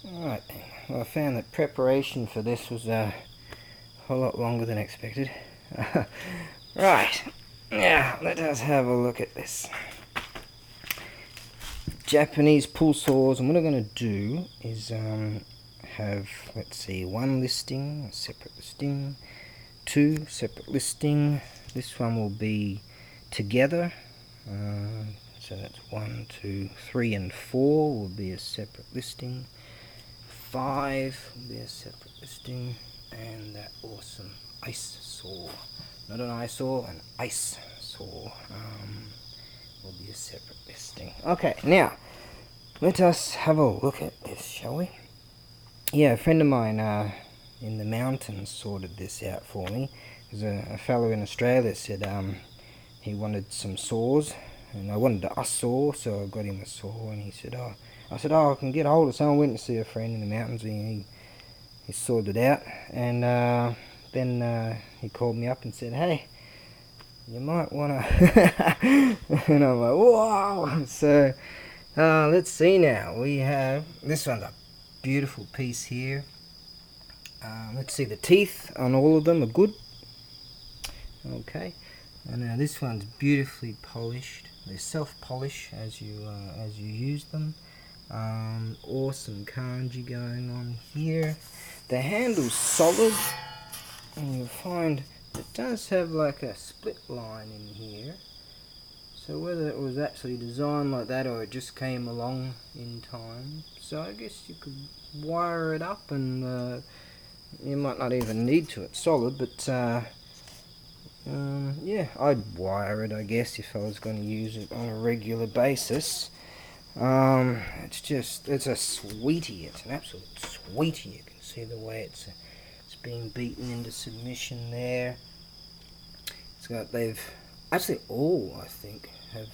Alright, well, I found that preparation for this was a whole lot longer than expected. Right, now let us have a look at this. Japanese pull saws, and what I'm going to do is have, let's see, one listing, a separate listing, two separate listing. This one will be together, so that's 1, 2, 3 and 4 will be a separate listing. 5 will be a separate listing, and that awesome ice saw, not an eyesore, an ice saw, will be a separate listing. Okay, now let us have a look at this, shall we? Yeah, a friend of mine in the mountains sorted this out for me. There's a fellow in Australia said he wanted some saws, and I wanted a saw, so I got him a saw, and he said, I said, I can get hold of someone. I went to see a friend in the mountains, and he sorted it out, and then he called me up and said, hey, you might want to, and I'm like, wow. So let's see now. We have, this one's a beautiful piece here. Let's see, the teeth on all of them are good. Okay, and this one's beautifully polished. They self-polish as you use them. Awesome kanji going on here. The handle's solid, and you'll find it does have like a split line in here. So whether it was actually designed like that or it just came along in time. So I guess you could wire it up, and you might not even need to. It's solid, but yeah, I'd wire it, I guess, if I was going to use it on a regular basis. It's a sweetie. It's an absolute sweetie. You can see the way it's being beaten into submission there. They've actually all, I think, have,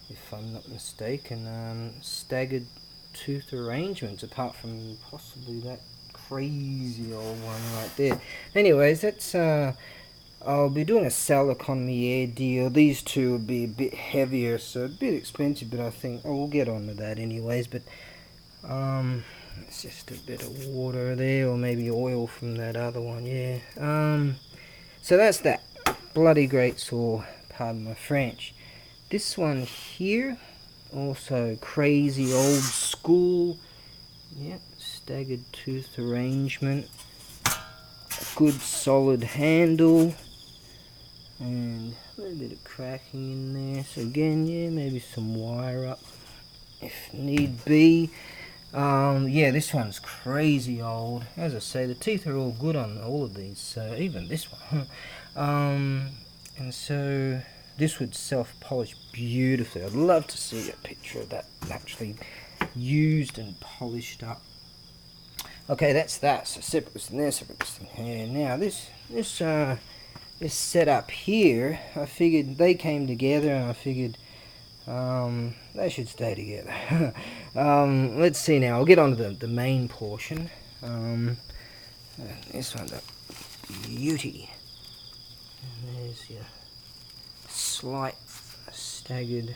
if I'm not mistaken, staggered tooth arrangements, apart from possibly that crazy old one right there. Anyways, that's I'll be doing a cell economy air deal. These two will be a bit heavier, so a bit expensive, but I think we'll get on to that anyways. But it's just a bit of water there, or maybe oil from that other one. Yeah. So that's that. Bloody great saw, pardon my French. This one here, also crazy old school. Yep, staggered tooth arrangement. Good solid handle. And a little bit of cracking in there. So again, yeah, maybe some wire up if need be. Yeah, this one's crazy old. As I say, the teeth are all good on all of these, so even this one. And so this would self-polish beautifully. I'd love to see a picture of that actually used and polished up. Okay, that's that. So separate listing there, separate listing here. Now this setup here, I figured they came together, and I figured they should stay together. Let's see now. I'll get on to the main portion. This one's a beauty. And there's your slight staggered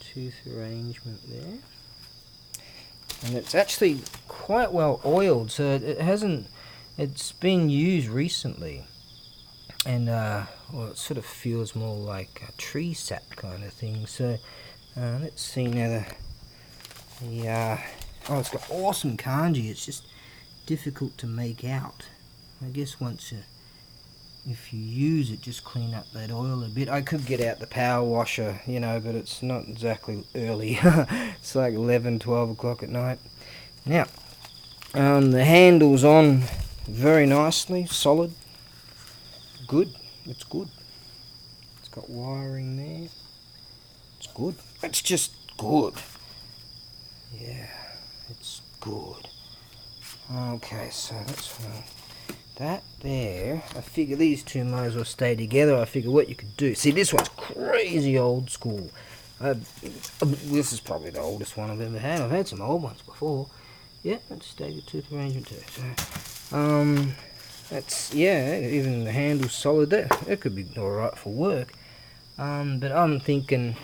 tooth arrangement there. And it's actually quite well oiled, so it's been used recently. And well, it sort of feels more like a tree sap kind of thing. So let's see now oh, it's got awesome kanji. It's just difficult to make out. I guess if you use it, just clean up that oil a bit. I could get out the power washer, you know, but it's not exactly early. It's like 11, 12 o'clock at night. Now, the handle's on very nicely, solid. Good. It's good. It's got wiring there. It's good. It's just good. Yeah, it's good. Okay, so that's that there. I figure these two might as well stay together. I figure what you could do. See, this one's crazy old school. This is probably the oldest one I've ever had. I've had some old ones before. Yeah, that's staggered tooth arrangement too. So, that's, yeah, even the handle's solid there. It could be alright for work. But I'm thinking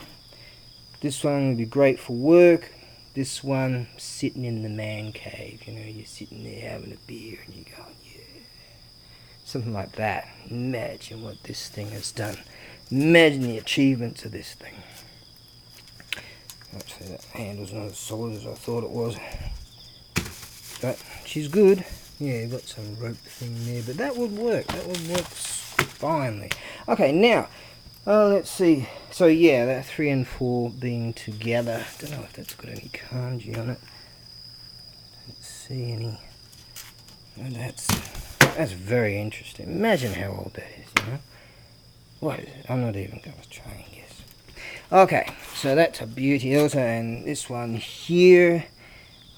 this one would be great for work. This one sitting in the man cave, you know, you're sitting there having a beer and you're going, yeah. Something like that. Imagine what this thing has done. Imagine the achievements of this thing. Actually, that handle's not as solid as I thought it was. But she's good. Yeah, got some rope thing there, but that would work. That would work finely. Okay, now, let's see. So yeah, that 3 and 4 being together. Don't know if that's got any kanji on it. Don't see any. Oh, that's very interesting. Imagine how old that is, you know? What is it? I'm not even going to try and guess. Okay, so that's a beauty also, and this one here,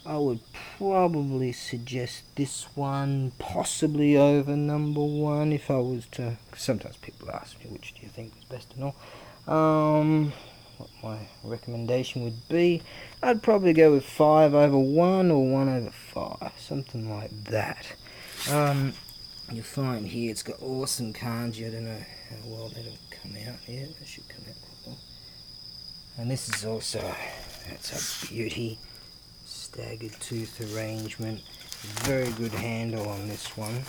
I would probably suggest this one possibly over number 1 if I was to. Sometimes people ask me which do you think was best and all. What my recommendation would be, I'd probably go with 5 over 1 or 1 over 5, something like that. You'll find here it's got awesome kanji. I don't know how well that'll come out here. That should come out quite well. And this is also, that's a beauty. Staggered tooth arrangement. Very good handle on this one.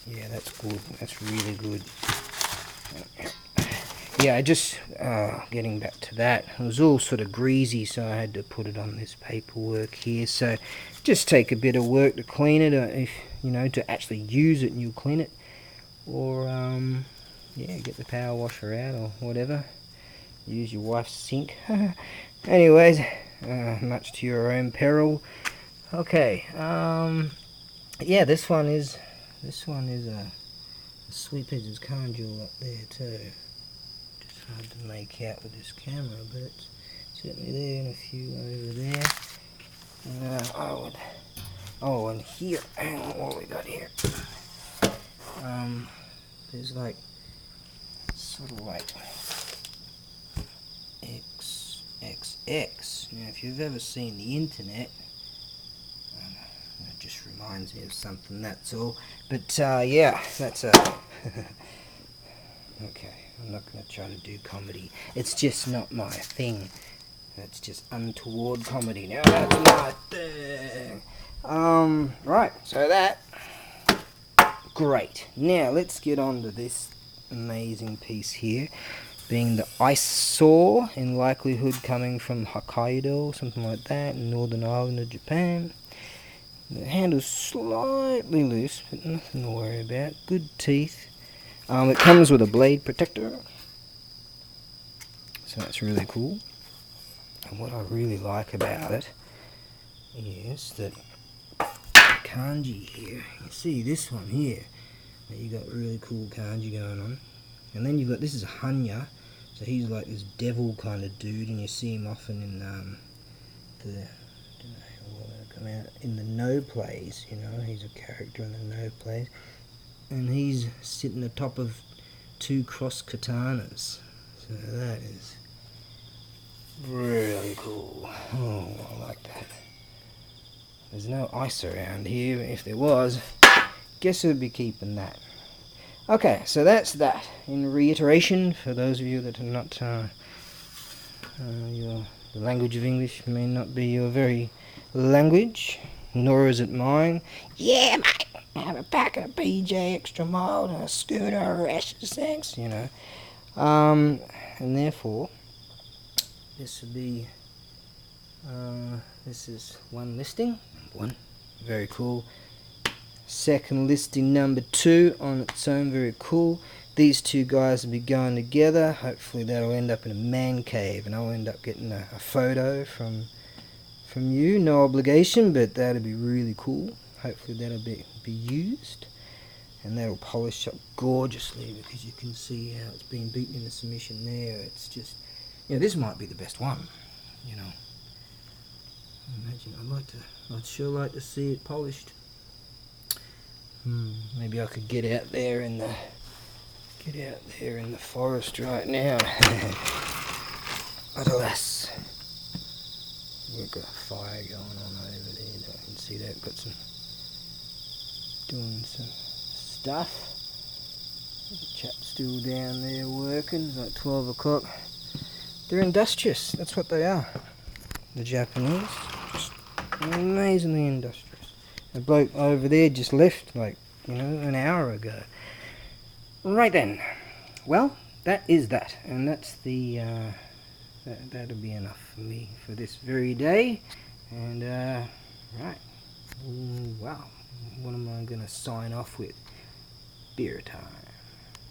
Yeah, that's good. That's really good. Yeah, just getting back to that, it was all sort of greasy, so I had to put it on this paperwork here. So just take a bit of work to clean it, if you know, to actually use it, and you'll clean it, or yeah, get the power washer out or whatever. Use your wife's sink. Anyways, much to your own peril. Okay, yeah, this one is a sweet piece of kanji up there too. Just hard to make out with this camera, but it's certainly there, and a few over there. Oh, and here, hang on, what we got here? There's like, sort of like XXX. Now, if you've ever seen the internet, it just reminds me of something, that's all. But yeah, that's a okay, I'm not going to try to do comedy. It's just not my thing. That's just untoward comedy. Now that's my thing. Right, so that, great. Now let's get on to this amazing piece here, being the ice saw, in likelihood coming from Hokkaido, something like that, in northern island of Japan. The handle's slightly loose, but nothing to worry about. Good teeth. It comes with a blade protector, so that's really cool. And what I really like about it is that kanji here, you see this one here, you got really cool kanji going on. And then you've got, this is Hanya, so he's like this devil kind of dude, and you see him often in in the no plays, you know, he's a character in the no plays. And he's sitting atop of 2 cross katanas. So that is really cool. Oh, I like that. There's no ice around here. If there was, guess who'd be keeping that? Okay, so that's that. In reiteration, for those of you that are not, the language of English may not be your very language, nor is it mine. Yeah, mate, I have a pack of PJ extra mild and a schooner of Essex, you know. And therefore, this would be, this is one listing, one, very cool. Second listing number 2 on its own, very cool. These 2 guys will be going together. Hopefully that'll end up in a man cave, and I'll end up getting a photo from you. No obligation, but that'll be really cool. Hopefully that'll be used, and that'll polish up gorgeously, because you can see how it's been beaten into submission there. It's just, you know, this might be the best one, you know. Imagine, I'd sure like to see it polished. Maybe I could get out there in the forest right now. But alas, we've got a fire going on over there. I can see that. Got some doing some stuff. There's a chap still down there working. It's like 12 o'clock. They're industrious. That's what they are. The Japanese, just amazingly industrious. The bloke over there just left, like, you know, an hour ago. Right then. Well, that is that. And that's the, that'll be enough for me for this very day. And, right. Wow. What am I going to sign off with? Beer time.